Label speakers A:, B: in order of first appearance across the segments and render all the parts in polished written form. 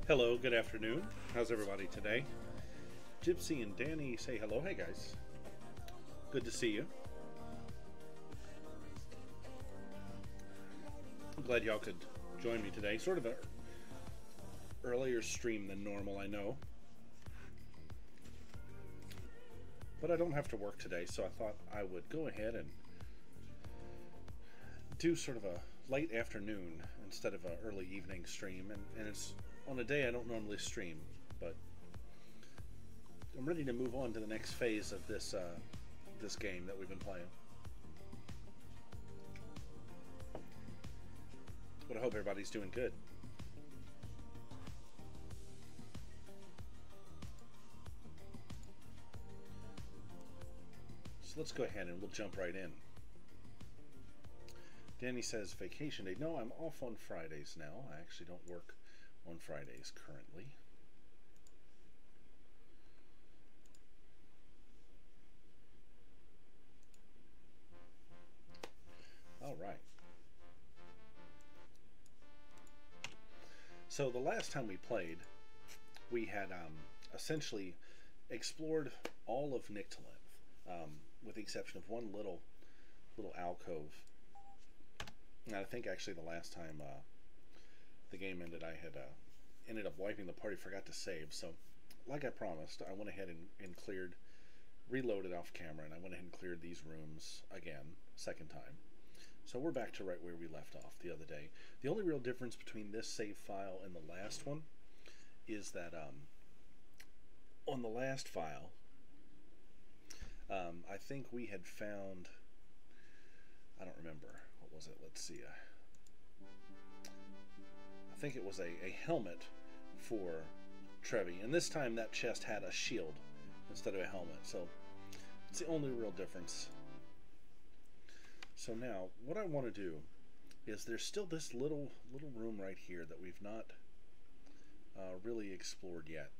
A: Hello, good afternoon. How's everybody today? Gypsy and Danny say hello. Hey guys. Good to see you. I'm glad y'all could join me today. Sort of an earlier stream than normal, I know. But I don't have to work today, so I thought I would go ahead and do sort of a late afternoon instead of an early evening stream. And it's on a day I don't normally stream, but I'm ready to move on to the next phase of this this game that we've been playing. But I hope everybody's doing good. So let's go ahead and we'll jump right in. Danny says vacation day. No, I'm off on Fridays now. I actually don't work on Fridays currently. All right. So the last time we played, we had essentially explored all of Nyctalinth, with the exception of one little alcove. And I think actually the last time the game ended, I had ended up wiping the party, forgot to save. So, like I promised, I went ahead and cleared, reloaded off camera, and I went ahead and cleared these rooms again, second time. So we're back to right where we left off the other day. The only real difference between this save file and the last one is that on the last file, I think we had found, I don't remember, what was it? Let's see. I think it was a helmet for Trevi, and this time that chest had a shield instead of a helmet, so it's the only real difference. So now, what I want to do is there's still this little room right here that we've not really explored yet.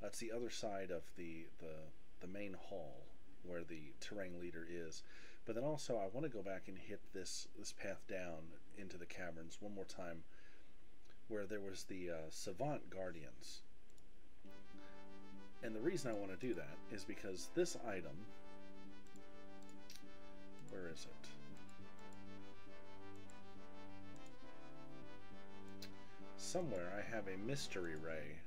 A: That's the other side of the main hall where the terrain leader is. But then also I want to go back and hit this path down into the caverns one more time, where there was the Savant Guardians. And the reason I want to do that is because this item, where is it? Somewhere I have a mystery ray,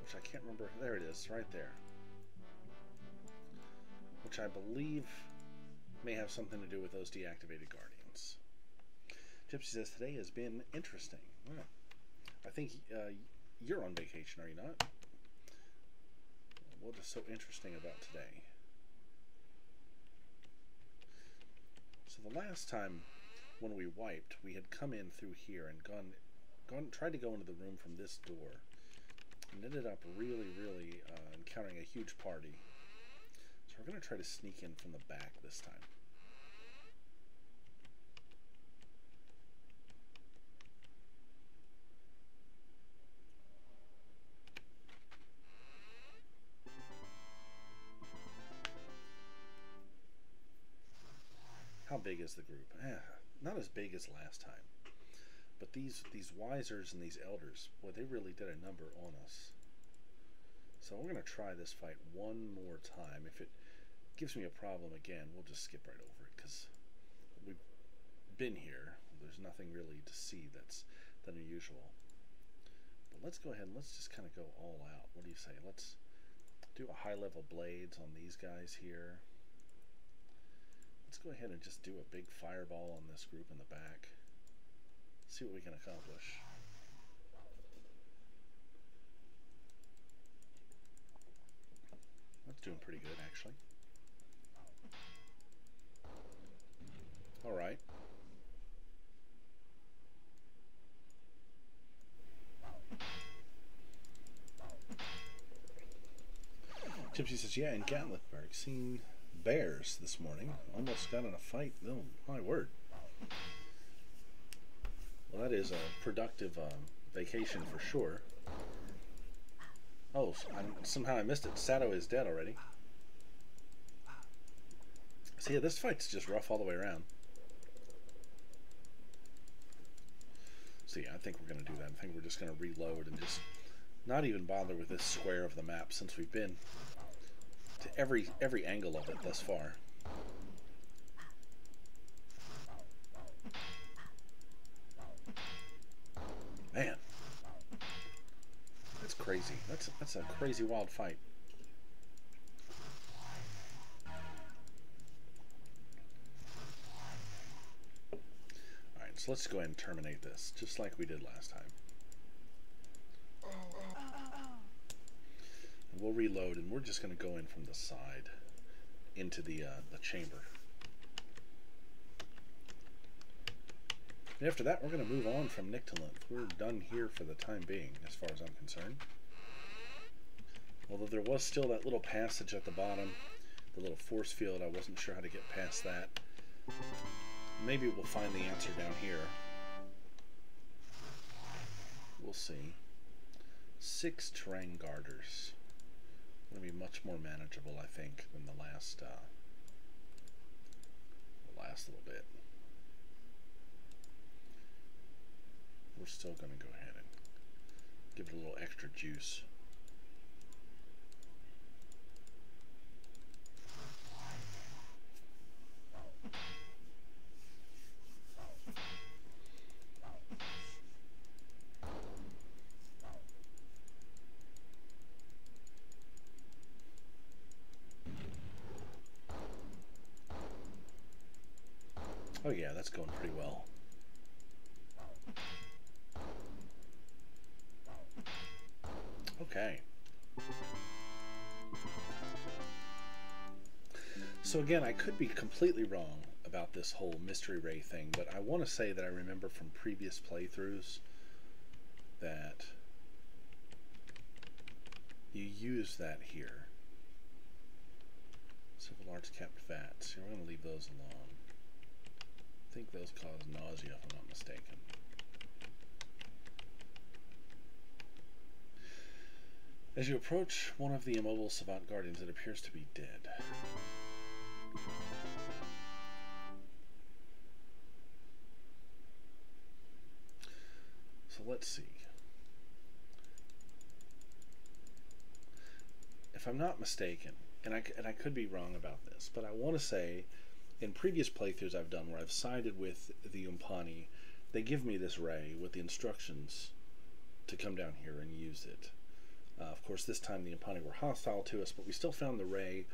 A: which I can't remember. There it is, right there. Which I believe may have something to do with those deactivated guardians. Gypsy says today has been interesting. Well, I think you're on vacation, are you not? What is so interesting about today? So the last time when we wiped, we had come in through here and tried to go into the room from this door, and ended up really encountering a huge party. So we're going to try to sneak in from the back this time. How big is the group? Not as big as last time. But these Wisers and these Elders, boy, they really did a number on us. So we're going to try this fight one more time. If it gives me a problem again, we'll just skip right over it, because we've been here. There's nothing really to see that's unusual. But let's go ahead and let's just kind of go all out. What do you say? Let's do a high-level blades on these guys here. Let's go ahead and just do a big fireball on this group in the back. See what we can accomplish. That's doing pretty good, actually. All right. Gypsy says, yeah, in Gatlinburg, seen bears this morning. Almost got in a fight. Oh, my word. Well, that is a productive vacation for sure. Oh, somehow I missed it. Sato is dead already. So yeah, this fight's just rough all the way around. So yeah, I think we're going to do that. I think we're just going to reload and just not even bother with this square of the map, since we've been to every angle of it thus far. Man, that's crazy. That's a crazy wild fight. Alright, so let's go ahead and terminate this, just like we did last time. And we'll reload, and we're just going to go in from the side into the chamber. And after that, we're going to move on from Nyctalinth. We're done here for the time being, as far as I'm concerned. Although there was still that little passage at the bottom, the little force field. I wasn't sure how to get past that. Maybe we'll find the answer down here. We'll see. 6 terrain garters. Going to be much more manageable, I think, than the last little bit. We're still going to go ahead and give it a little extra juice. Oh yeah, that's going pretty well. Okay. So again, I could be completely wrong about this whole mystery ray thing, but I want to say that I remember from previous playthroughs that you use that here. Several large capped vats. We're going to leave those alone. I think those cause nausea, if I'm not mistaken. As you approach one of the immobile Savant Guardians, it appears to be dead. So let's see. If I'm not mistaken, and I could be wrong about this, but I want to say in previous playthroughs I've done where I've sided with the Umpani, they give me this ray with the instructions to come down here and use it. Of course, this time the Umpani were hostile to us, but we still found the ray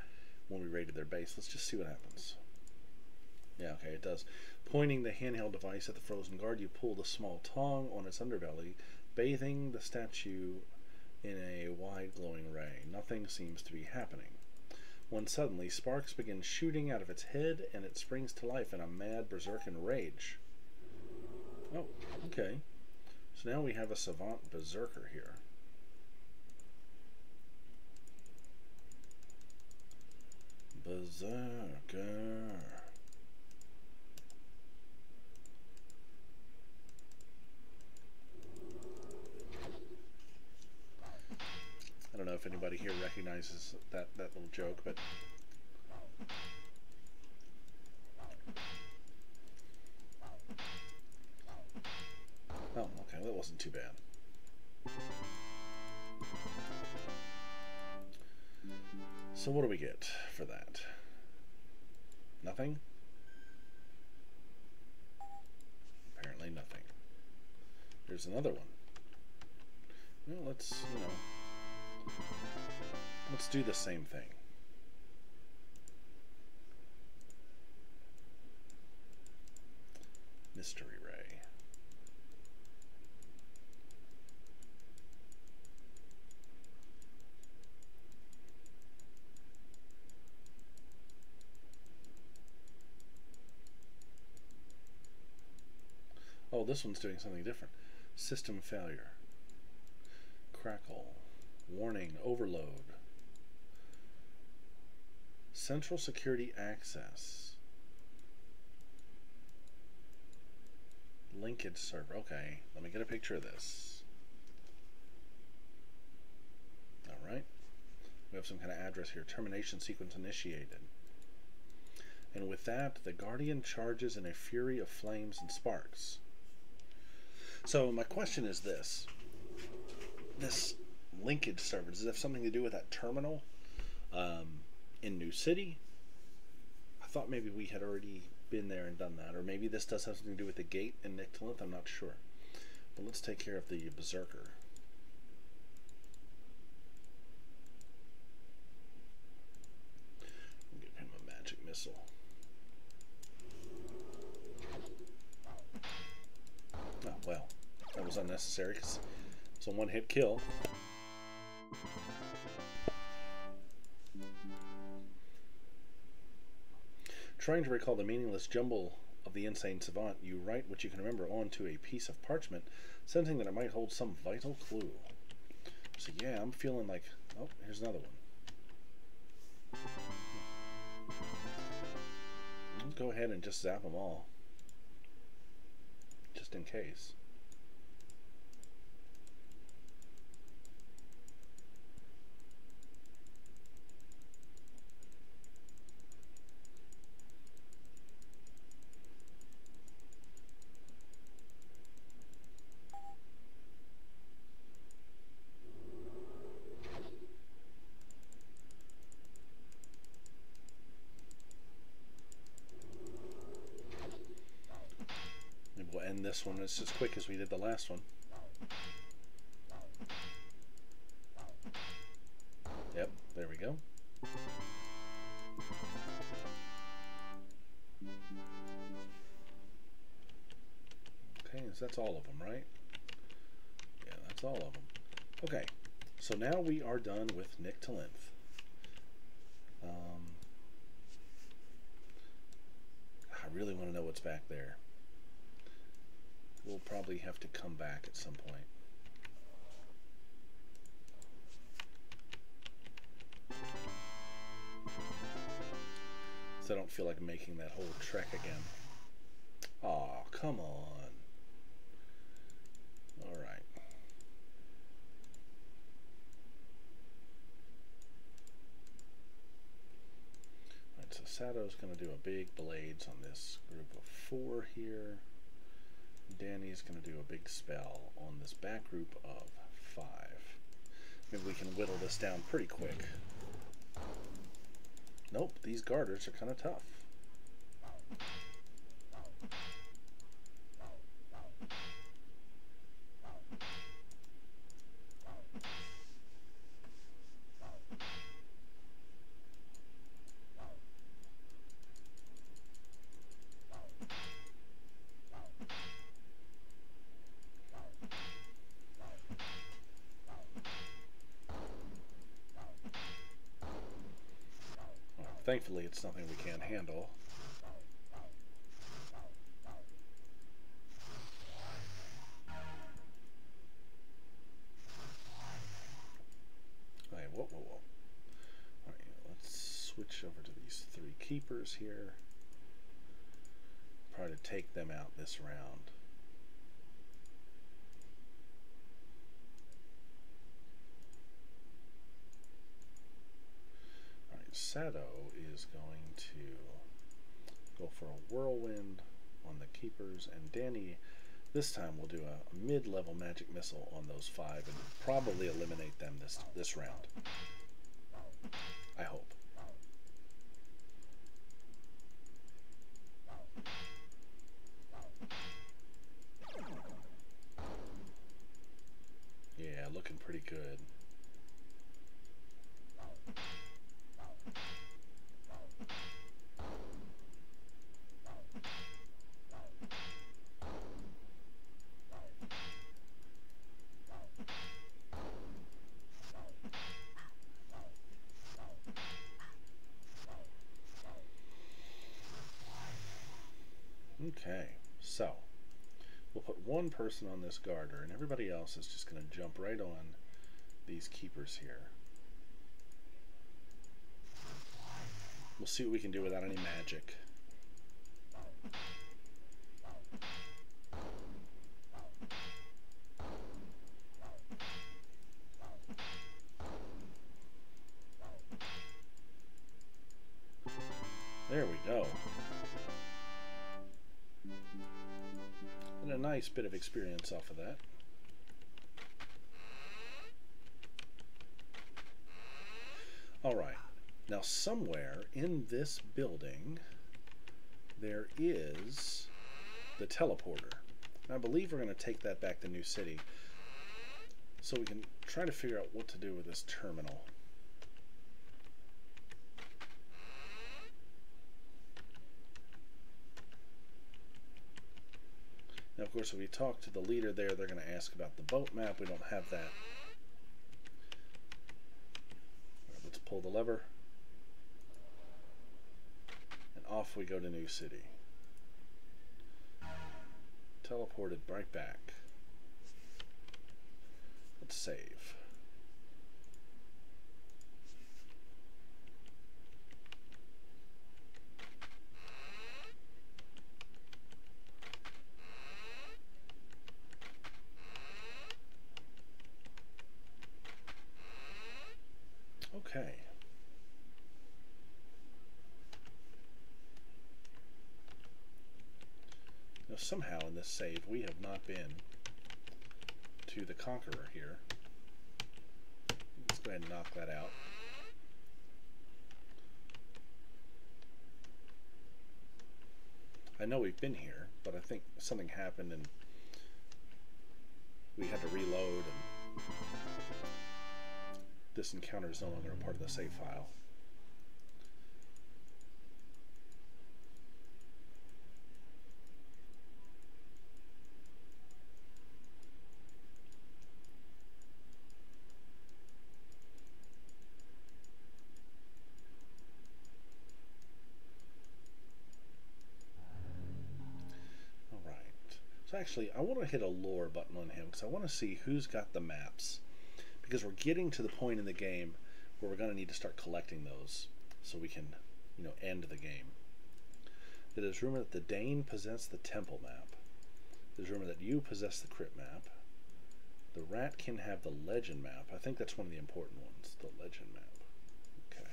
A: when we raided their base. Let's just see what happens. Yeah, okay, it does. Pointing the handheld device at the frozen guard, you pull the small tongue on its underbelly, bathing the statue in a wide glowing ray. Nothing seems to be happening. When suddenly, sparks begin shooting out of its head, and it springs to life in a mad berserkin rage. Oh, okay. So now we have a Savant Berserker here. Berserker. I don't know if anybody here recognizes that little joke, but oh, okay, that wasn't too bad. So what do we get for that? Nothing? Apparently nothing. There's another one. Well, let's do the same thing. Mystery ray. Oh, this one's doing something different. System failure. Crackle. Warning, overload. Central security access. Linkage server. Okay, let me get a picture of this. Alright. We have some kind of address here. Termination sequence initiated. And with that, the Guardian charges in a fury of flames and sparks. So my question is this. This linkage server, does it have something to do with that terminal in New City? I thought maybe we had already been there and done that. Or maybe this does have something to do with the gate in Nyctalinth. I'm not sure. But let's take care of the Berserker. Give him a magic missile. Oh, well. That was unnecessary because it's a one-hit kill. Trying to recall the meaningless jumble of the insane savant, you write what you can remember onto a piece of parchment, sensing that it might hold some vital clue. So yeah, I'm feeling like... Oh, here's another one. Let's go ahead and just zap them all. Just in case. We'll end this one as quick as we did the last one. Yep, there we go. Okay, so that's all of them, right? Yeah, that's all of them. Okay, so now we are done with Nyctalinth. I really want to know what's back there. We'll probably have to come back at some point. So I don't feel like making that whole trek again. Aw, come on. Alright. Alright, so Sato's going to do a big blades on this group of 4 here. Danny's going to do a big spell on this back group of 5. Maybe we can whittle this down pretty quick. Nope, these garters are kind of tough. Thankfully, it's something we can't handle. Okay, whoa. Alright, let's switch over to these 3 keepers here. Try to take them out this round. Sato is going to go for a whirlwind on the keepers, and Danny this time will do a mid-level magic missile on those 5 and probably eliminate them this round. I hope. Yeah, looking pretty good. Okay, so we'll put 1 person on this garter, and everybody else is just going to jump right on these keepers here. We'll see what we can do without any magic. There we go. And a nice bit of experience off of that. Alright, now somewhere in this building there is the teleporter. And I believe we're going to take that back to New City so we can try to figure out what to do with this terminal. Now, of course, if we talk to the leader there, they're going to ask about the boat map. We don't have that. Right, let's pull the lever. And off we go to New City. Teleported right back. Let's save. Okay. Now somehow in this save we have not been to the Conqueror here. Let's go ahead and knock that out. I know we've been here, but I think something happened and we had to reload, and this encounter is no longer a part of the save file. So actually, I want to hit a lore button on him because I want to see who's got the maps. Because we're getting to the point in the game where we're going to need to start collecting those so we can, end the game. It is rumored that the Dane possess the temple map. It is rumored that you possess the crypt map. The rat can have the legend map. I think that's one of the important ones, the legend map. Okay.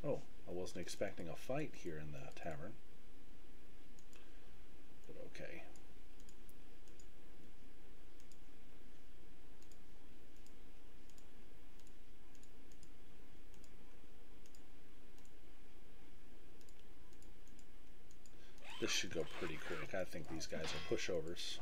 A: Oh, I wasn't expecting a fight here in the tavern. But okay. This should go pretty quick. I think these guys are pushovers.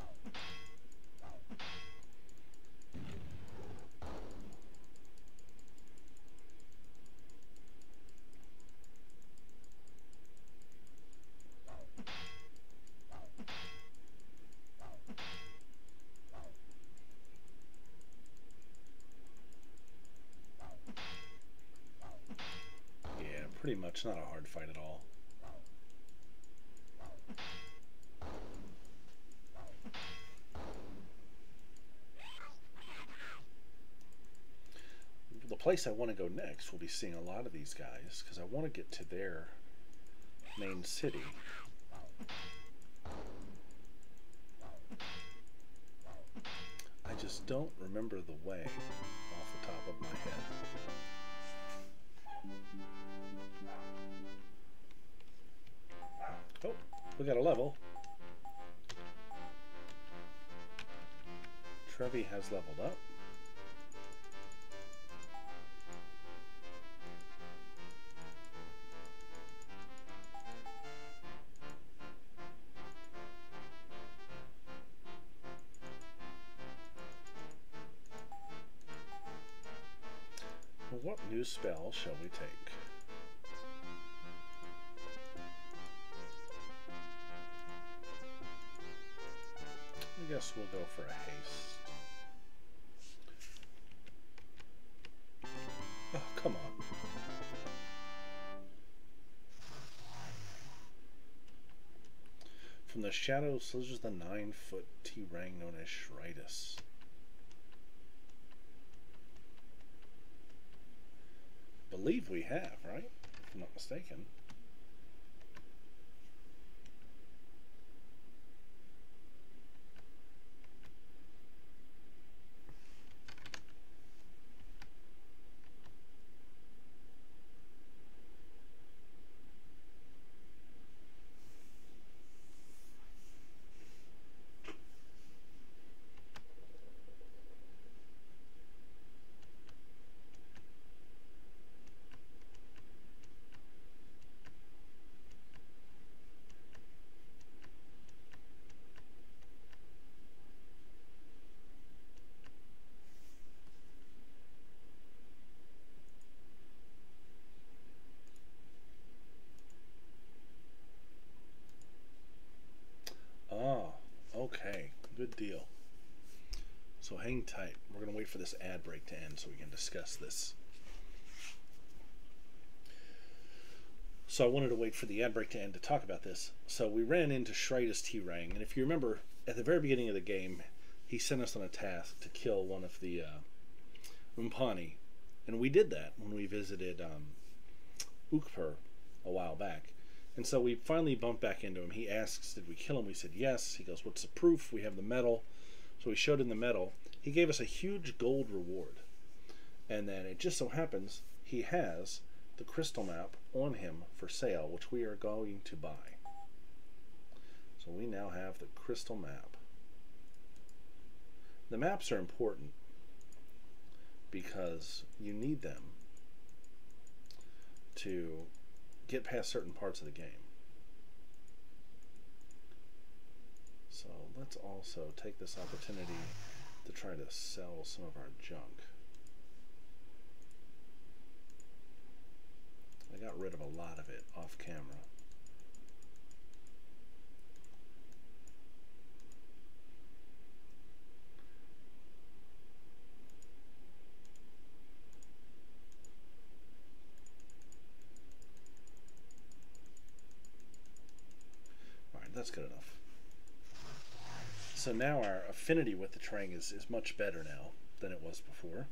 A: Pretty much not a hard fight at all. The place I want to go next will be seeing a lot of these guys because I want to get to their main city. I just don't remember the way off the top of my head. Oh, we got a level. Trevi has leveled up. Well, what new spell shall we take? I guess we'll go for a haste. Oh, come on. From the shadows slithers the 9-foot T-Rang known as Shritus. Believe we have, right? If I'm not mistaken. So hang tight. We're going to wait for this ad break to end so we can discuss this. So I wanted to wait for the ad break to end to talk about this. So we ran into Shrida's T-Rang, and if you remember, at the very beginning of the game, he sent us on a task to kill one of the Umpani. And we did that when we visited Ukpur a while back. And so we finally bumped back into him. He asks, did we kill him? We said yes. He goes, what's the proof? We have the medal. So we showed him the medal. He gave us a huge gold reward. And then it just so happens he has the crystal map on him for sale, which we are going to buy. So we now have the crystal map. The maps are important because you need them to get past certain parts of the game. So let's also take this opportunity to try to sell some of our junk. I got rid of a lot of it off camera. Alright, that's good enough. So now our affinity with the Trang is much better now than it was before.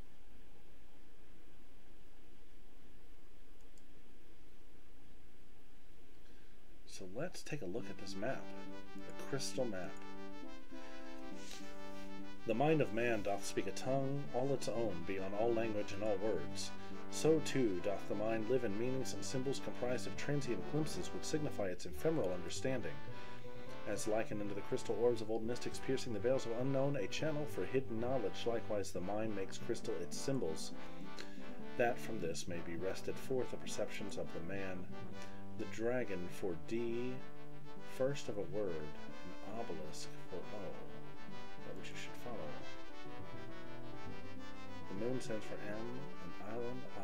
A: So let's take a look at this map, the crystal map. The mind of man doth speak a tongue, all its own, beyond all language and all words. So too doth the mind live in meanings and symbols comprised of transient glimpses which signify its ephemeral understanding. As likened unto the crystal orbs of old mystics piercing the veils of unknown, a channel for hidden knowledge, likewise the mind makes crystal its symbols, that from this may be wrested forth the perceptions of the man. The dragon for D, first of a word, an obelisk for O, that which you should follow. The moon stands for M, an island I.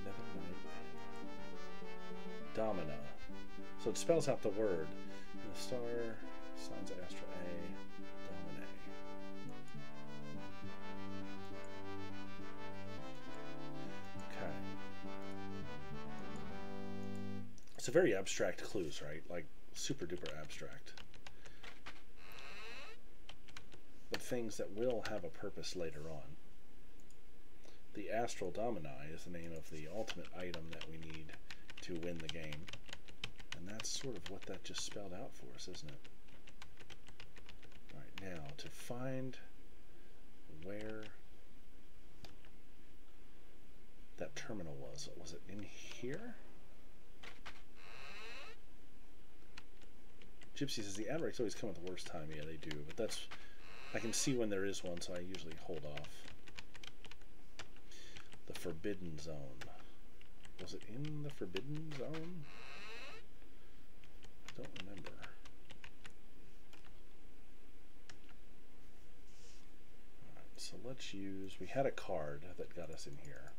A: Never mind. Domina. So it spells out the word. And the star signs Astra A, Domine. Okay. It's a very abstract clues, right? Like super duper abstract. But things that will have a purpose later on. The Astral Domini is the name of the ultimate item that we need to win the game. And that's sort of what that just spelled out for us, isn't it? Alright, now to find where that terminal was. Was it in here? Gypsy says the ad breaks always come at the worst time. Yeah, they do. But that's, I can see when there is one, so I usually hold off. The Forbidden Zone. Was it in the Forbidden Zone? I don't remember. Alright, so let's use, we had a card that got us in here.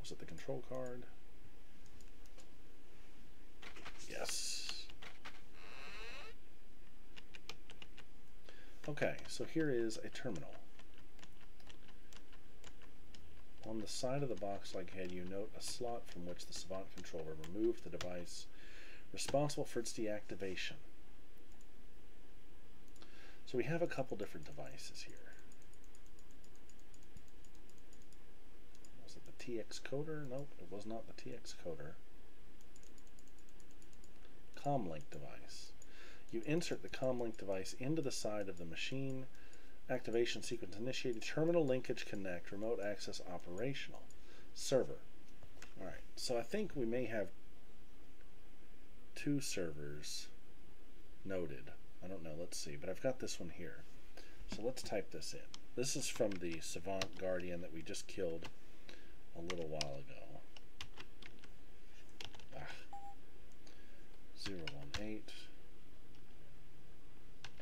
A: Was it the control card? Yes. Okay, so here is a terminal. On the side of the box-like head, you note a slot from which the Savant controller removed the device responsible for its deactivation. So we have a couple different devices here. Was it the TX coder? Nope, it was not the TX coder. Comlink device. You insert the Comlink device into the side of the machine. Activation sequence initiated. Terminal linkage connect. Remote access operational. Server. Alright, so I think we may have two servers noted. I don't know, let's see. But I've got this one here. So let's type this in. This is from the Savant Guardian that we just killed a little while ago. 018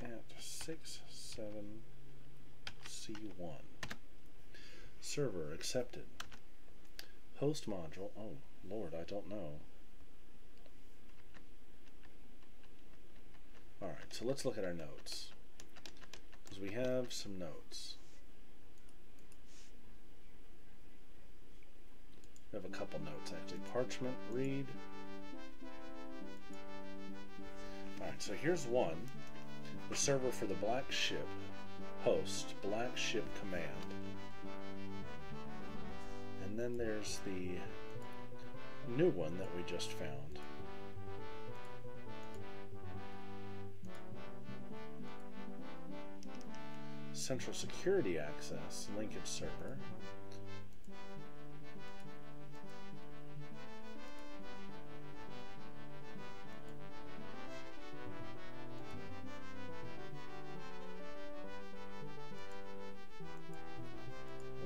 A: at 67 C1. Server accepted. Host module. Oh, Lord, I don't know. Alright, so let's look at our notes. Because we have some notes. We have a couple notes actually. Parchment, read. Alright, so here's one. The server for the Black Ship. Host, Black Ship Command. And then there's the new one that we just found. Central Security Access, linkage server.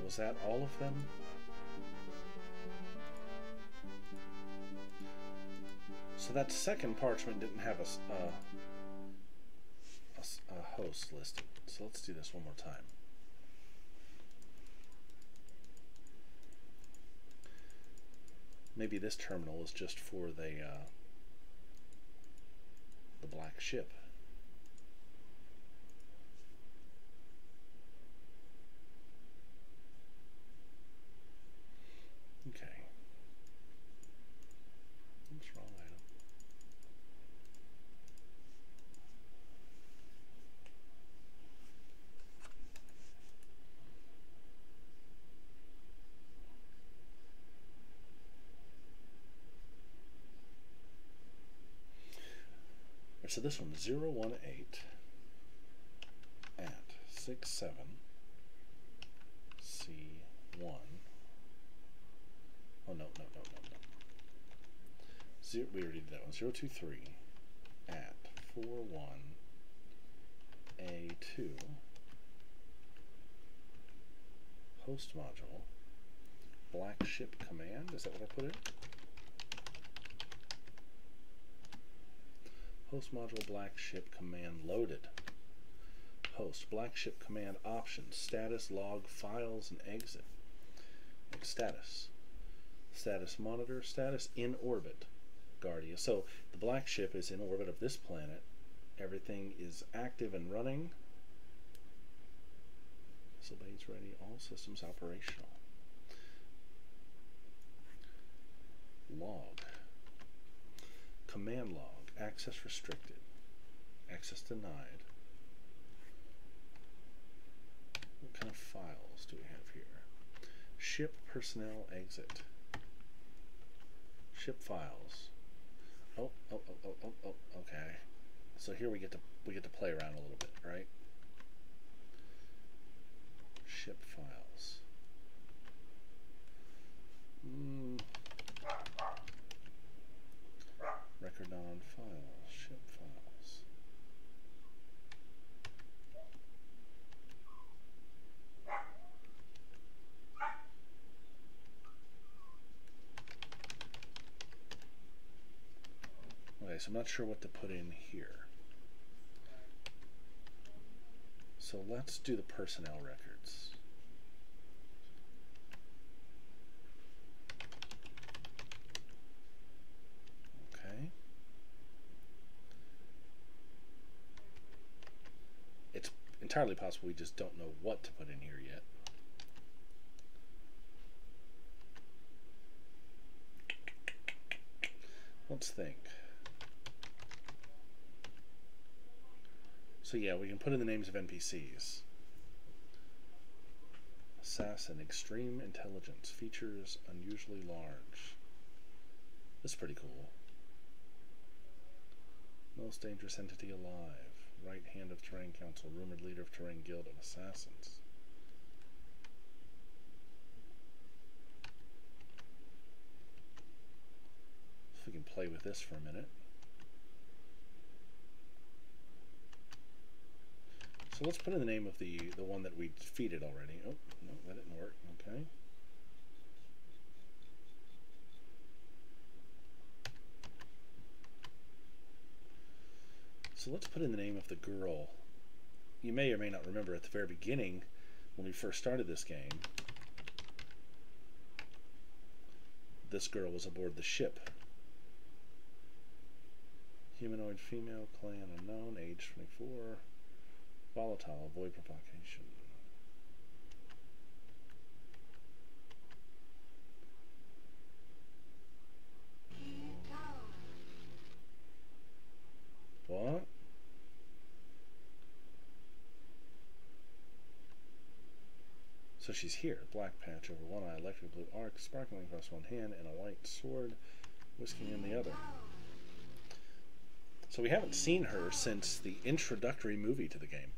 A: Was that all of them? So that second parchment didn't have a host listed. So let's do this one more time. Maybe this terminal is just for the Black Ship. Okay. What's wrong item? So this one, 018 at 67 C1. Oh, no. We already did that one. 023 at 41 A2. Host module. Black Ship Command. Is that what I put in? Host module Black Ship Command loaded. Host Black Ship Command options. Status, log, files, and exit. Like status. Status monitor. Status in orbit. Guardian. So the Black Ship is in orbit of this planet. Everything is active and running. Missile bays ready. All systems operational. Log. Command log. Access restricted. Access denied. What kind of files do we have here? Ship personnel exit. Ship files. Oh, okay. So here we get to play around a little bit, right? Ship files. Record not on file. Ship files. Okay, so I'm not sure what to put in here. So let's do the personnel records. Okay. It's entirely possible we just don't know what to put in here yet. Let's think. So yeah, we can put in the names of NPCs. Assassin, extreme intelligence, features unusually large. That's pretty cool. Most dangerous entity alive. Right hand of Terrain Council, rumored leader of Terrain Guild of Assassins. If we can play with this for a minute. So let's put in the name of the one that we defeated already. Oh, no, that didn't work. Okay. So let's put in the name of the girl. You may or may not remember at the very beginning when we first started this game, this girl was aboard the ship. Humanoid female, clan unknown, age 24. Volatile, avoid provocation. What? So she's here. Black patch over one eye, electric blue arc, sparkling across one hand, and a white sword whisking in the other. So we haven't seen her since the introductory movie to the game.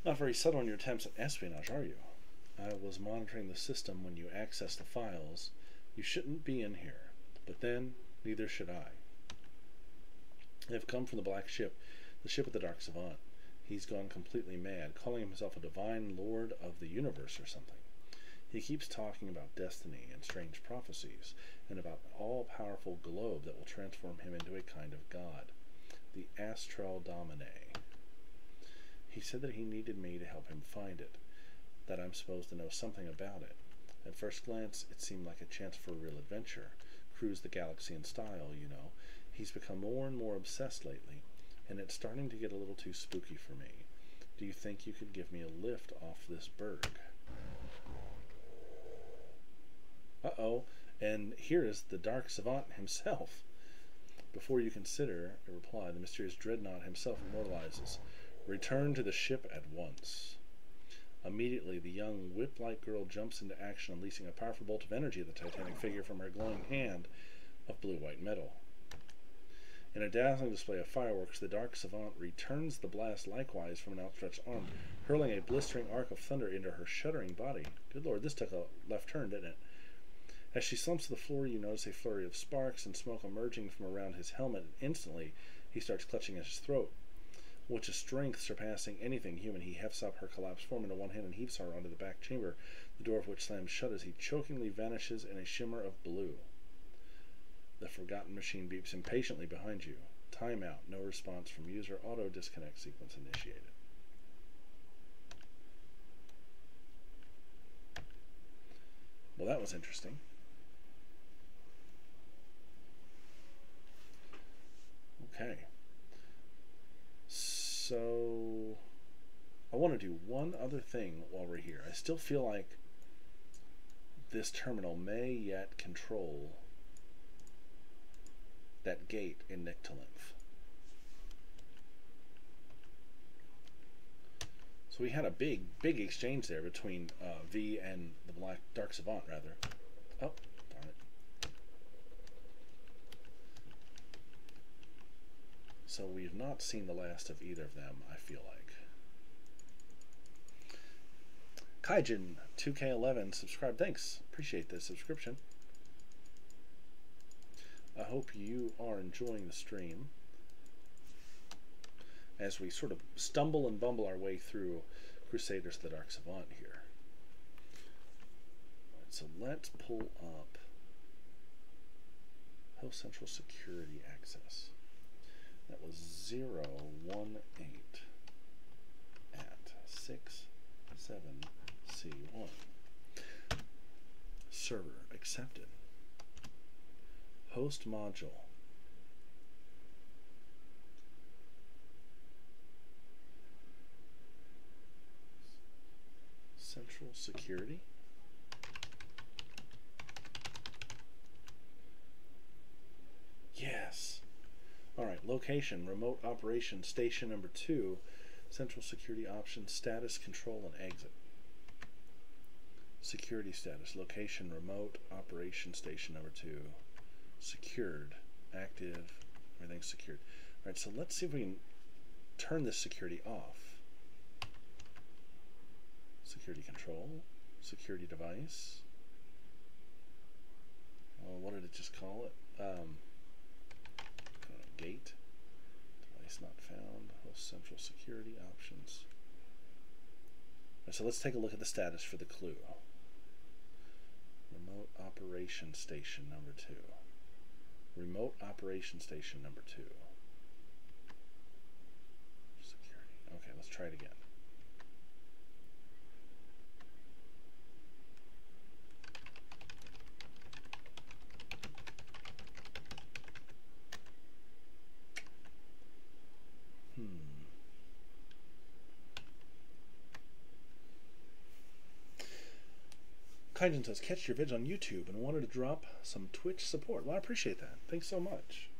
A: Not very subtle in your attempts at espionage, are you? I was monitoring the system when you accessed the files. You shouldn't be in here. But then, neither should I. I have come from the Black Ship, the ship of the Dark Savant. He's gone completely mad, calling himself a divine lord of the universe or something. He keeps talking about destiny and strange prophecies, and about an all-powerful globe that will transform him into a kind of god, the Astral Domine. He said that he needed me to help him find it, that I'm supposed to know something about it. At first glance, it seemed like a chance for a real adventure. Cruise the galaxy in style, you know. He's become more and more obsessed lately, and it's starting to get a little too spooky for me. Do you think you could give me a lift off this berg? Uh-oh, and here is the Dark Savant himself. Before you consider a reply, the mysterious dreadnought himself immortalizes. Return to the ship at once. Immediately, the young whip-like girl jumps into action, unleashing a powerful bolt of energy at the titanic figure from her glowing hand of blue-white metal. In a dazzling display of fireworks, the Dark Savant returns the blast likewise from an outstretched arm, hurling a blistering arc of thunder into her shuddering body. Good lord, this took a left turn, didn't it? As she slumps to the floor, you notice a flurry of sparks and smoke emerging from around his helmet, and instantly he starts clutching at his throat. With a strength surpassing anything human, he hefts up her collapsed form into one hand and heaves her onto the back chamber, the door of which slams shut as he chokingly vanishes in a shimmer of blue. The forgotten machine beeps impatiently behind you. Timeout. No response from user. Auto disconnect sequence initiated. Well, that was interesting. Okay. So I want to do one other thing while we're here. I still feel like this terminal may yet control that gate in Nyctalinth. So we had a big exchange there between V and the Dark Savant, rather. Oh, darn it. So we've not seen the last of either of them, I feel like. Kaijin 2K11 subscribe. Thanks. Appreciate the subscription. I hope you are enjoying the stream as we sort of stumble and bumble our way through Crusaders of the Dark Savant here. All right, so let's pull up Host Central Security Access. That was 018 at 67C1. Server accepted. Host module. Central security. Yes. All right. Location: remote operation station number 2. Central security options: status, control, and exit. Security status: location: remote operation station number 2. Secured, active, everything's secured. All right, so let's see if we can turn this security off. Security control, security device. What did it just call it? Gate, device not found, host central security options. All right, so let's take a look at the status for the clue. Remote operation station number 2. Remote operation station number 2. Security. Okay, let's try it again. Kaijin says, catch your vids on YouTube and wanted to drop some Twitch support. Well, I appreciate that. Thanks so much.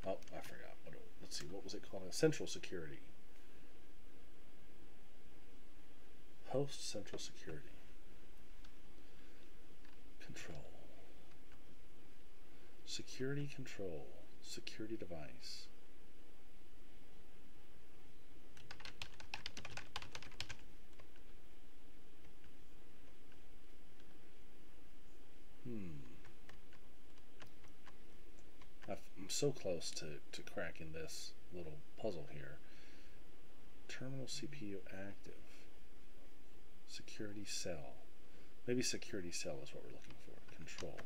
A: Oh, I forgot. Let's see, what was it called? Central Security. Host Central Security. Control. Security control. Security device. I'm so close to cracking this little puzzle here. Terminal CPU active. Security cell. Maybe security cell is what we're looking for. Control.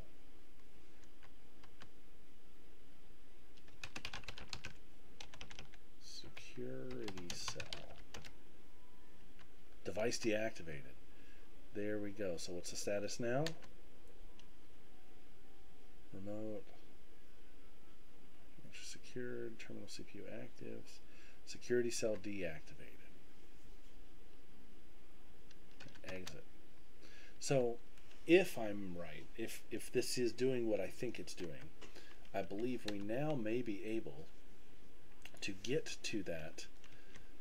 A: Security cell. Device deactivated. There we go. So what's the status now? Remote. Secured. Terminal CPU active. Security cell deactivated. Exit. So if I'm right, if this is doing what I think it's doing, I believe we now may be able to get to that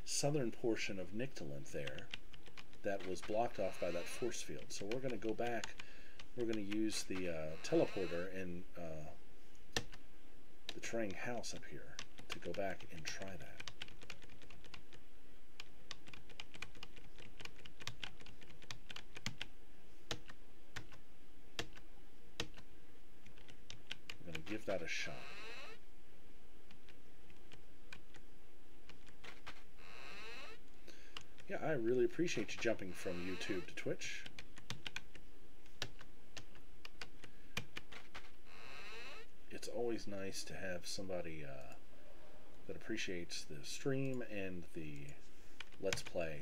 A: southern portion of Nyctalinth there that was blocked off by that force field. So we're going to go back. We're going to use the teleporter in the Terang house up here to go back and try that. I'm going to give that a shot. Yeah, I really appreciate you jumping from YouTube to Twitch. It's always nice to have somebody that appreciates the stream and the Let's Play.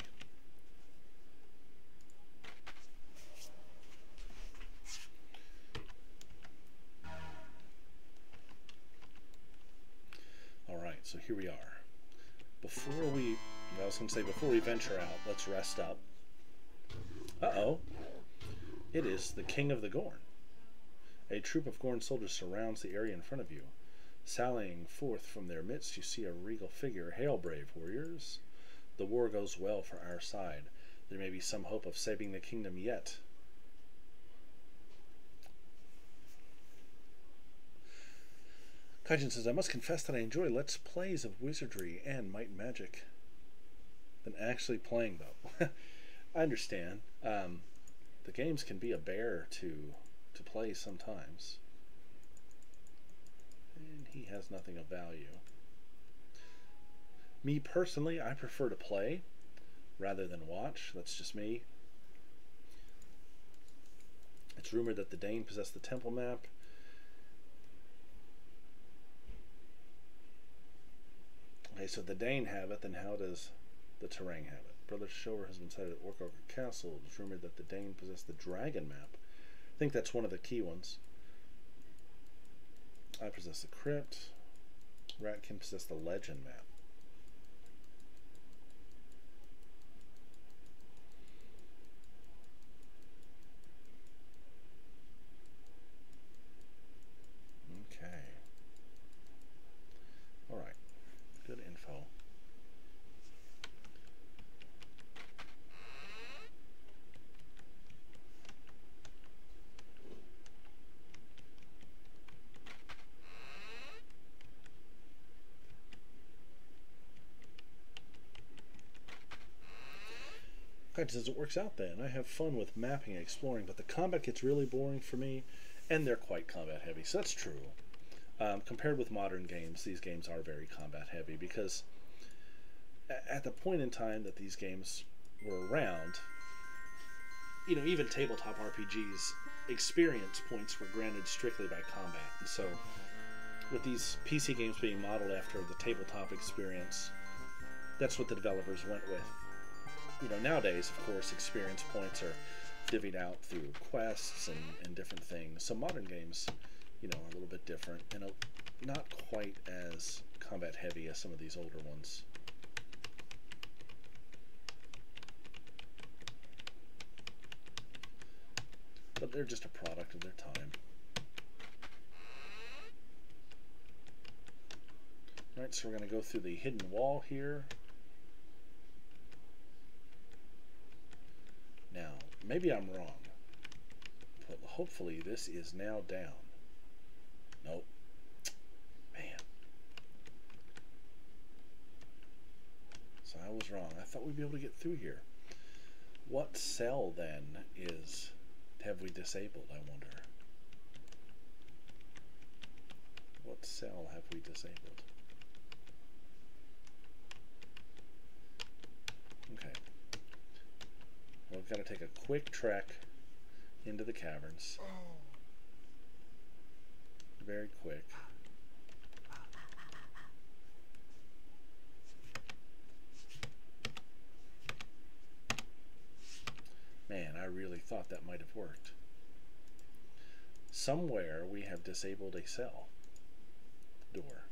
A: Alright, so here we are. Before we venture out, let's rest up. Uh-oh. It is the King of the Gorn. A troop of Gorn soldiers surrounds the area in front of you. Sallying forth from their midst, you see a regal figure. Hail, brave warriors. The war goes well for our side. There may be some hope of saving the kingdom yet. Kaijin says, I must confess that I enjoy Let's Plays of Wizardry and Might and Magic than actually playing, though. I understand. The games can be a bear to play sometimes. And he has nothing of value. Me personally, I prefer to play rather than watch. That's just me. It's rumored that the Dane possess the temple map. Okay, so the Dane have it, then how does the Terang have it? Brother Shower has been sighted at Orc Castle. It's rumored that the Dane possess the dragon map. I think that's one of the key ones. I possess the crypt. Ratkin possess the legend map. Okay. Alright. Good info. Says it works out then. I have fun with mapping and exploring, but the combat gets really boring for me, and they're quite combat heavy. So that's true. Compared with modern games, these games are very combat heavy because at the point in time that these games were around, you know, even tabletop RPGs, experience points were granted strictly by combat. And so with these PC games being modeled after the tabletop experience, that's what the developers went with. You know, nowadays, of course, experience points are divvied out through quests and different things. So modern games, you know, are a little bit different and not quite as combat heavy as some of these older ones. But they're just a product of their time. Alright, so we're going to go through the hidden wall here. Now, maybe I'm wrong, but hopefully this is now down. Nope. Man. So I was wrong. I thought we'd be able to get through here. What cell then have we disabled, I wonder? What cell have we disabled? Okay. Well, we've got to take a quick trek into the caverns. Very quick. Man, I really thought that might have worked. Somewhere we have disabled a cell door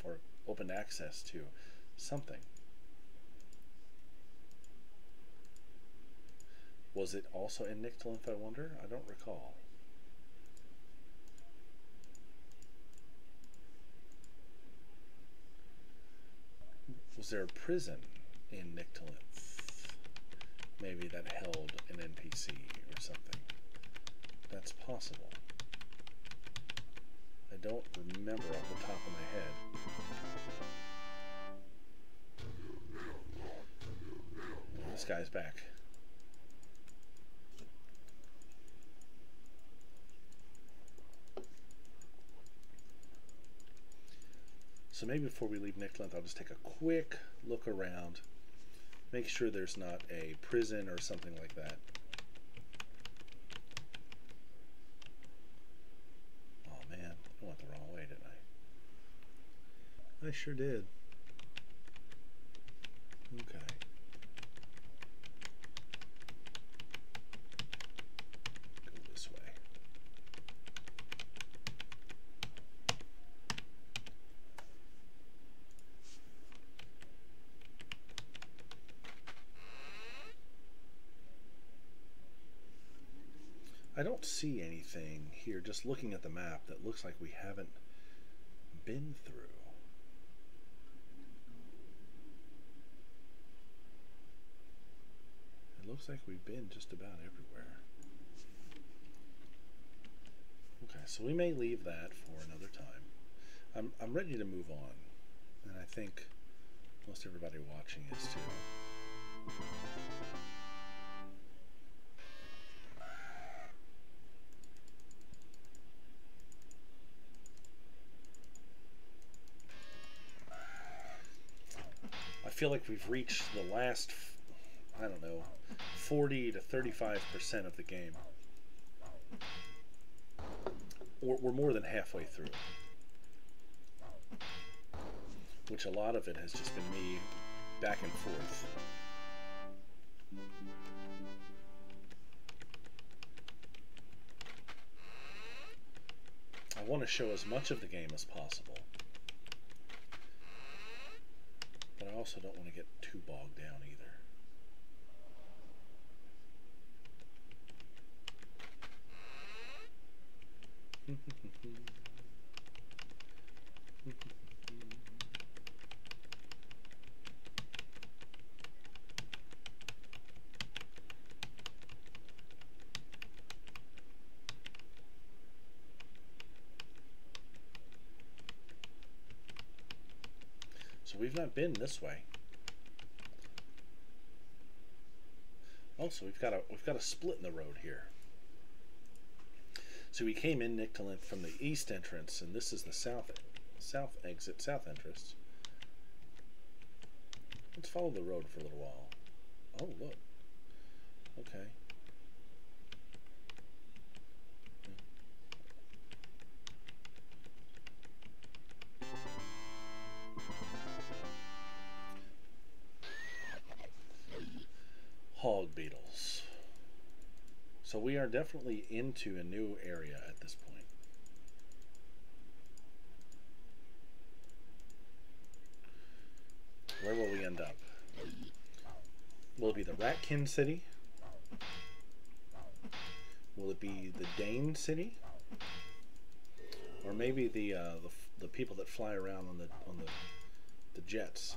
A: or opened access to something. Was it also in Nyctalinth, I wonder? I don't recall. Was there a prison in Nyctalinth? Maybe that held an NPC or something. That's possible. I don't remember off the top of my head. Oh, this guy's back. So maybe before we leave Nyctalinth, I'll just take a quick look around. Make sure there's not a prison or something like that. Oh man, I went the wrong way, didn't I? I sure did. Okay. Go this way. I don't see anything here, just looking at the map, that looks like we haven't been through. It looks like we've been just about everywhere. Okay, so we may leave that for another time. I'm ready to move on, and I think most everybody watching is too. I feel like we've reached the last, I don't know, 40 to 35% of the game. We're more than halfway through. Which a lot of it has just been me back and forth. I want to show as much of the game as possible. But I also don't want to get too bogged down either. So we've not been this way. Also, we've got a split in the road here. So we came in Nyctalinth from the east entrance, and this is the south exit, south entrance. Let's follow the road for a little while. Oh, look. Okay. Hog beetles. So we are definitely into a new area at this point. Godkin city? Will it be the Dane city? Or maybe the people that fly around on the jets?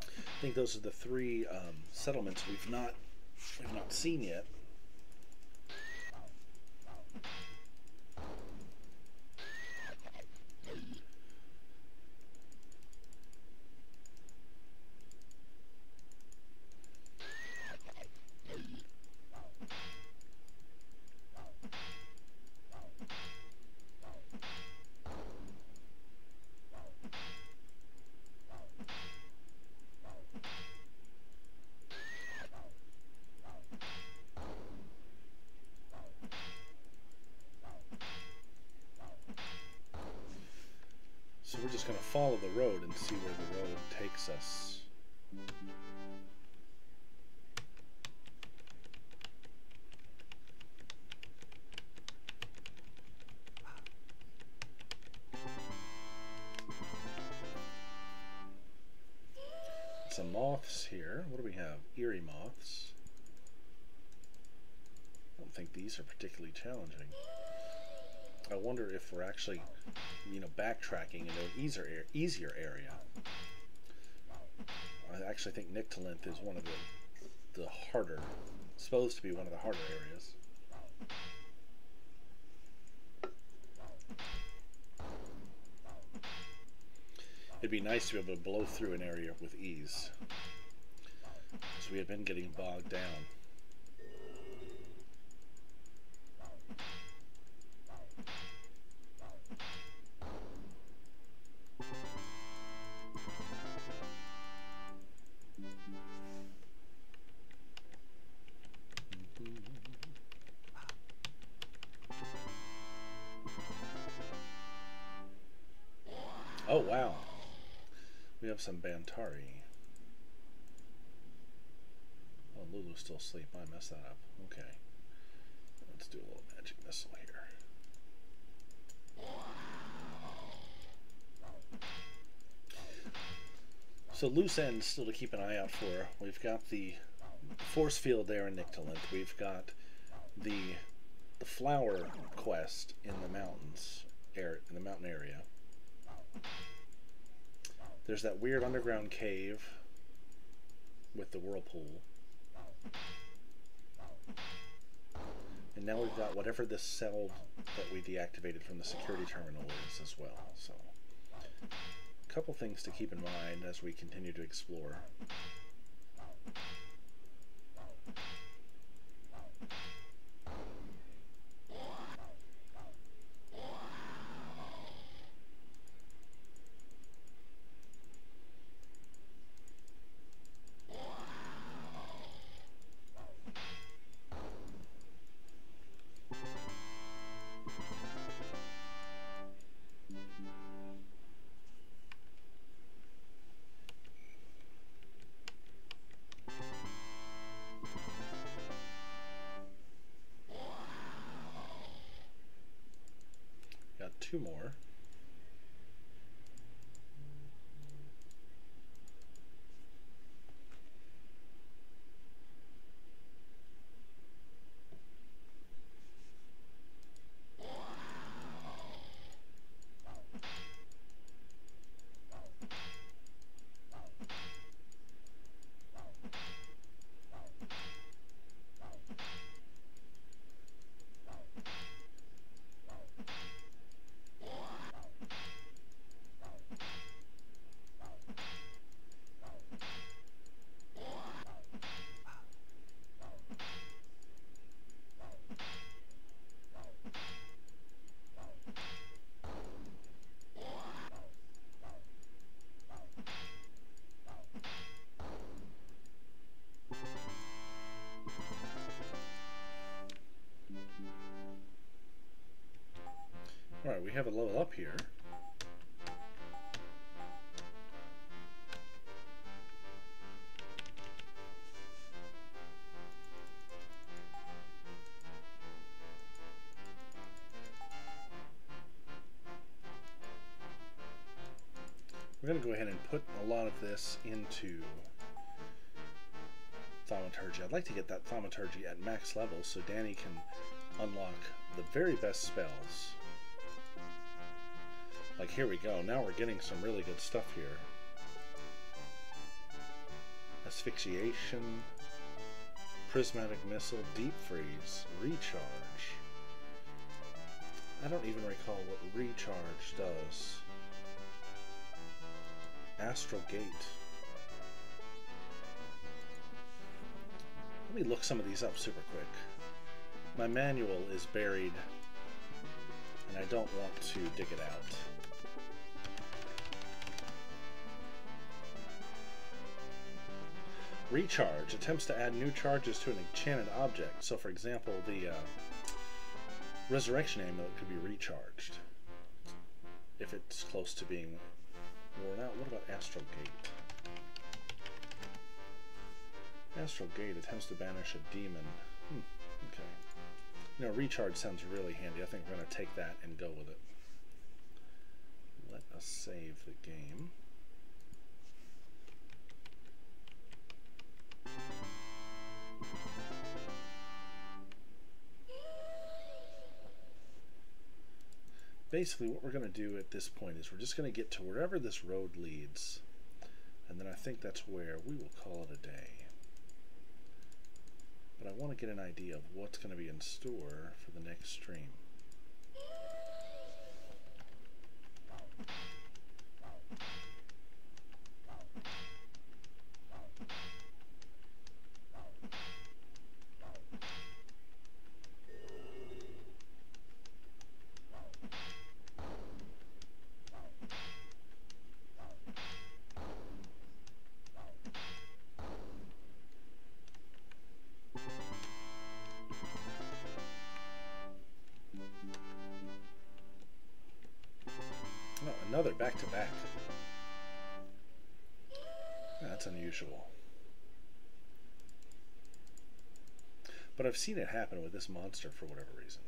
A: I think those are the three settlements we've not seen yet. So we're just going to follow the road and see where the road takes us. Some moths here. What do we have? Eerie moths. I don't think these are particularly challenging. I wonder if we're actually, backtracking into an easier area. I actually think Nyctalinth is one of the harder, supposed to be one of the harder areas. It'd be nice to be able to blow through an area with ease, because we had been getting bogged down. Oh wow, we have some Bantari. Oh, Lulu's still asleep. I messed that up. Okay, let's do a little magic missile here. So loose ends still to keep an eye out for. We've got the force field there in Nyctalinth. We've got the flower quest in the mountains, in the mountain area. There's that weird underground cave with the whirlpool. And now we've got whatever this cell that we deactivated from the security terminal is as well. So, a couple things to keep in mind as we continue to explore. Two more. Alright, we have a level up here. We're going to go ahead and put a lot of this into Thaumaturgy. I'd like to get that Thaumaturgy at max level so Danny can unlock the very best spells. Like, here we go. Now we're getting some really good stuff here. Asphyxiation, Prismatic Missile, Deep Freeze, Recharge. I don't even recall what Recharge does. Astral Gate. Let me look some of these up super quick. My manual is buried, and I don't want to dig it out. Recharge attempts to add new charges to an enchanted object. So, for example, the Resurrection Amulet could be recharged if it's close to being worn out. What about Astral Gate? Astral Gate attempts to banish a demon. Okay. You know, recharge sounds really handy. I think we're going to take that and go with it. Let us save the game. Basically, what we're going to do at this point is we're just going to get to wherever this road leads, and then I think that's where we will call it a day. But I want to get an idea of what's going to be in store for the next stream. Another back-to-back. That's unusual. But I've seen it happen with this monster for whatever reason.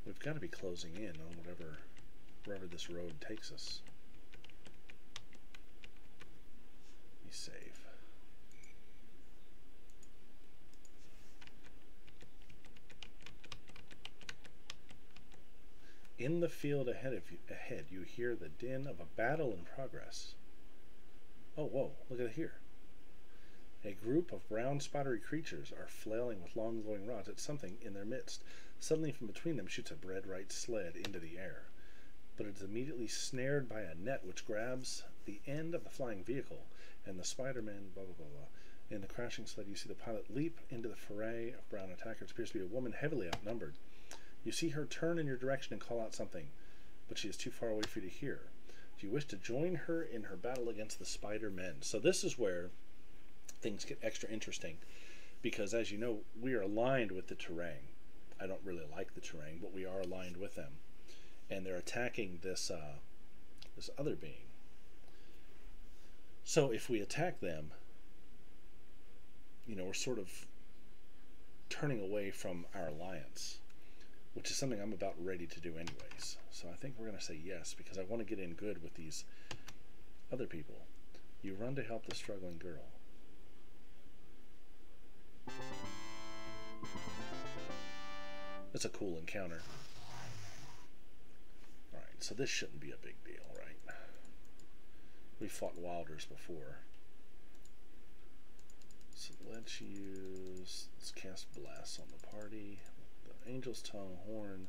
A: We've got to be closing in on wherever this road takes us. Let me save. In the field ahead, you hear the din of a battle in progress. Oh, whoa, look at it here. A group of brown spidery creatures are flailing with long glowing rods at something in their midst. Suddenly from between them shoots a red-right sled into the air, but it is immediately snared by a net which grabs the end of the flying vehicle, and the Spider-Man blah blah blah blah. In the crashing sled you see the pilot leap into the foray of brown attackers. It appears to be a woman heavily outnumbered. You see her turn in your direction and call out something, but she is too far away for you to hear. Do you wish to join her in her battle against the Spider-Men? So this is where things get extra interesting, because as you know, we are aligned with the terrain. I don't really like the terrain, but we are aligned with them, and they're attacking this this other being. So if we attack them, you know, we're sort of turning away from our alliance, which is something I'm about ready to do anyways. So I think we're going to say yes, because I want to get in good with these other people. You run to help the struggling girl. That's a cool encounter. Alright, so this shouldn't be a big deal, right? We fought Wilders before. So let's cast Bless on the party. The Angel's Tongue, Horn.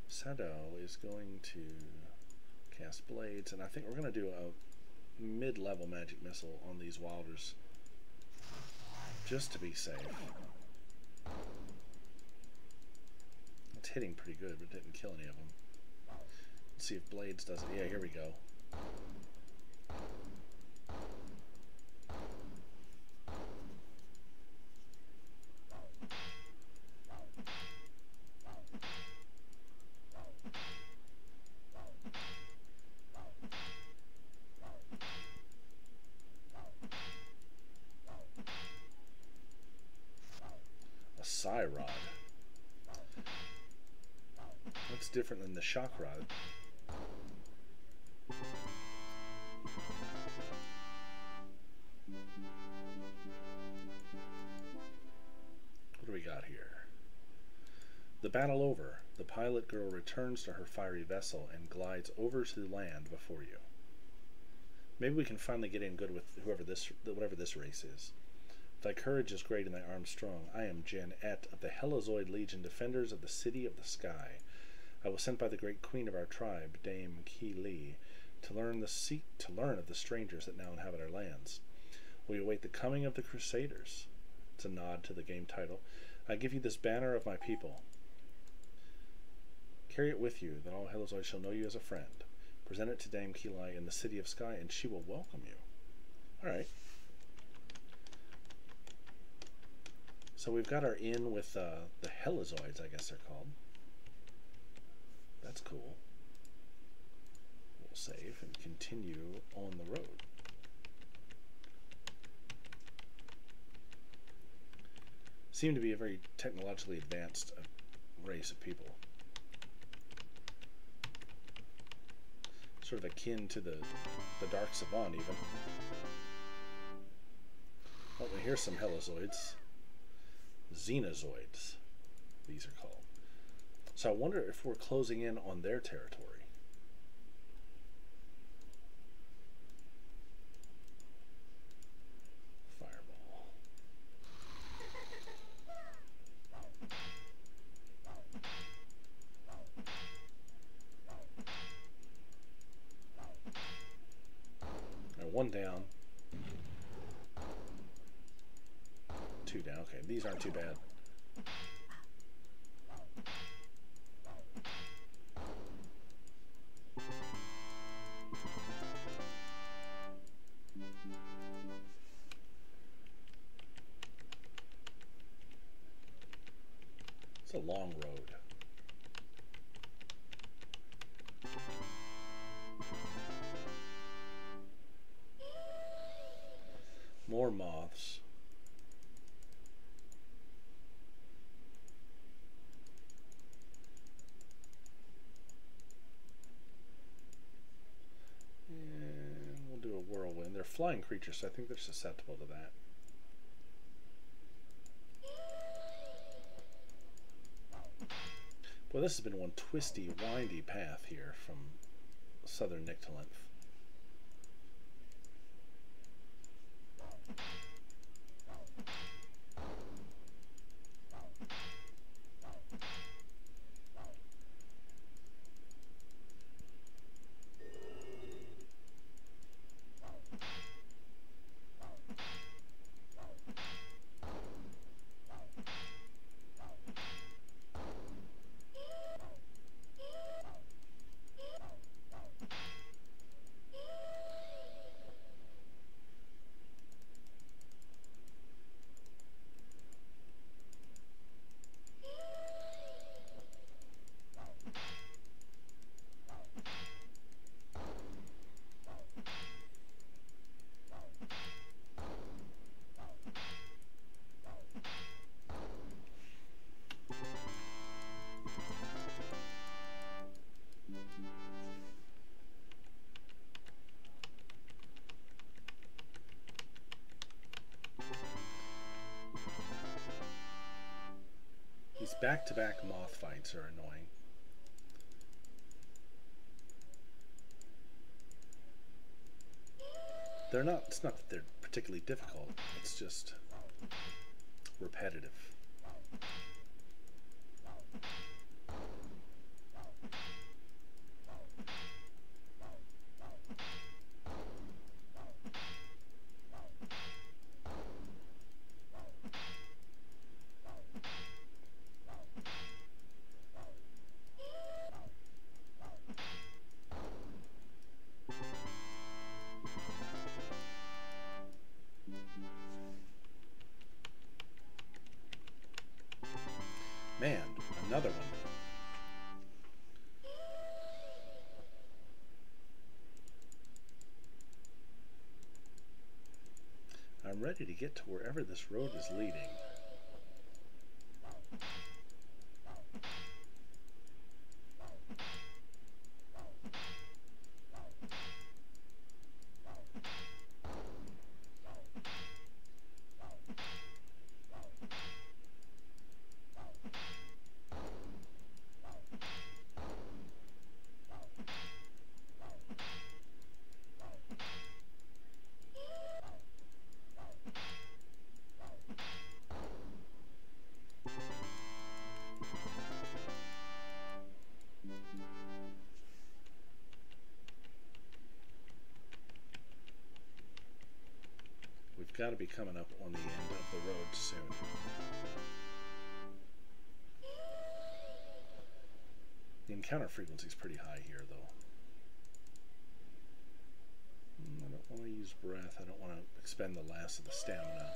A: Sado is going to cast Blades, and I think we're going to do a mid-level Magic Missile on these Wilders, just to be safe. hitting pretty good, but didn't kill any of them. Let's see if Blades does it. Yeah, here we go. A Psy Rod. That's different than the Shock Rod. What do we got here? The battle over. The pilot girl returns to her fiery vessel and glides over to the land before you. Maybe we can finally get in good with whatever this race is. Thy courage is great and thy arms strong. I am Jen Et of the Helizoid Legion, defenders of the city of the sky. I was sent by the great queen of our tribe, Dame Ki Li, to learn of the strangers that now inhabit our lands. We await the coming of the Crusaders. It's a nod to the game title. I give you this banner of my people. Carry it with you, that all Helizoids shall know you as a friend. Present it to Dame Ki Li in the city of sky, and she will welcome you. Alright. So we've got our inn with the Helizoids, I guess they're called. That's cool. We'll save and continue on the road. Seem to be a very technologically advanced race of people. Sort of akin to the Dark Savant, even. Oh, here's some Helizoids. Xenozoids, these are called. So I wonder if we're closing in on their territory. Fireball. Alright, one down. Two down. Okay, these aren't too bad. It's a long road. More moths. And we'll do a whirlwind. They're flying creatures, so I think they're susceptible to that. Well, this has been one twisty, windy path here from southern Nyctalinth. These back-to-back moth fights are annoying. They're not, it's not that they're particularly difficult, it's just repetitive. I'm ready to get to wherever this road is leading. We've got to be coming up on the end of the road soon. The encounter frequency is pretty high here, though. I don't want to use breath. I don't want to expend the last of the stamina.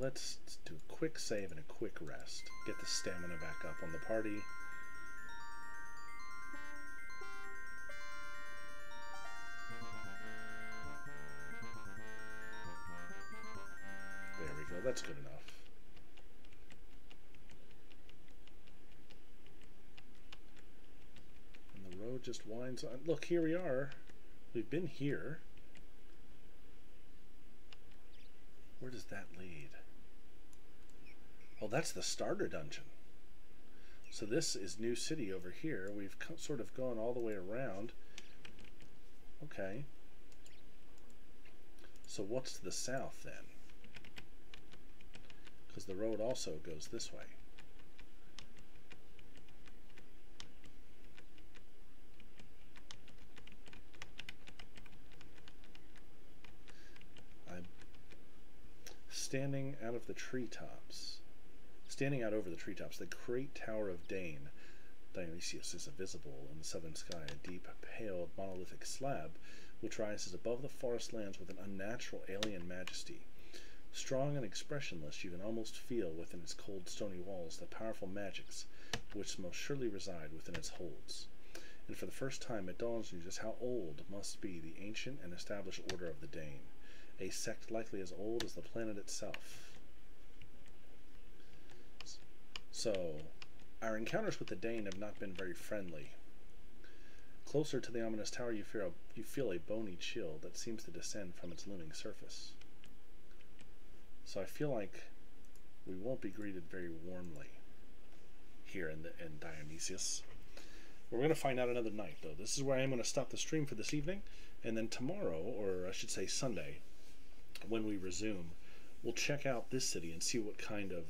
A: Let's do a quick save and a quick rest. Get the stamina back up on the party. There we go, that's good enough. And the road just winds on. Look, here we are. We've been here. Where does that lead? Oh, that's the starter dungeon. So this is New City over here. We've sort of gone all the way around. Okay. So what's to the south then? Because the road also goes this way. I'm standing out of the treetops. Standing out over the treetops, the great tower of Dane, Dionysius, is visible in the southern sky, a deep, pale, monolithic slab which rises above the forest lands with an unnatural alien majesty. Strong and expressionless, you can almost feel within its cold, stony walls the powerful magics which most surely reside within its holds. And for the first time it dawns on you just how old must be the ancient and established order of the Dane, a sect likely as old as the planet itself. So, our encounters with the Dane have not been very friendly. Closer to the ominous tower, you feel a bony chill that seems to descend from its looming surface. So I feel like we won't be greeted very warmly here in Dionysius. We're going to find out another night, though. This is where I am going to stop the stream for this evening, and then tomorrow, or I should say Sunday, when we resume, we'll check out this city and see what kind of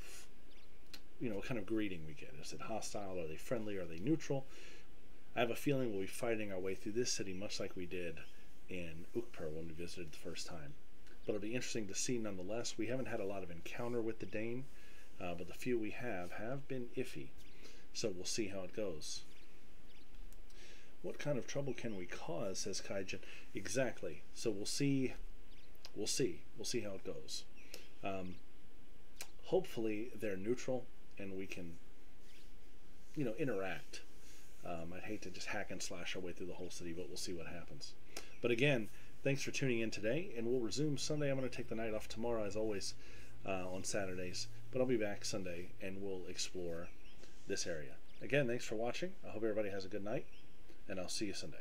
A: what kind of greeting we get. Is it hostile? Are they friendly? Are they neutral? I have a feeling we'll be fighting our way through this city much like we did in Ukper when we visited the first time. But it'll be interesting to see nonetheless. We haven't had a lot of encounter with the Dane, but the few we have been iffy. So we'll see how it goes. What kind of trouble can we cause, says Kaijin. Exactly. So we'll see. We'll see how it goes. Hopefully they're neutral and we can, interact. I'd hate to just hack and slash our way through the whole city, but we'll see what happens. But again, thanks for tuning in today, and we'll resume Sunday. I'm going to take the night off tomorrow, as always, on Saturdays, but I'll be back Sunday, and we'll explore this area. Again, thanks for watching. I hope everybody has a good night, and I'll see you Sunday.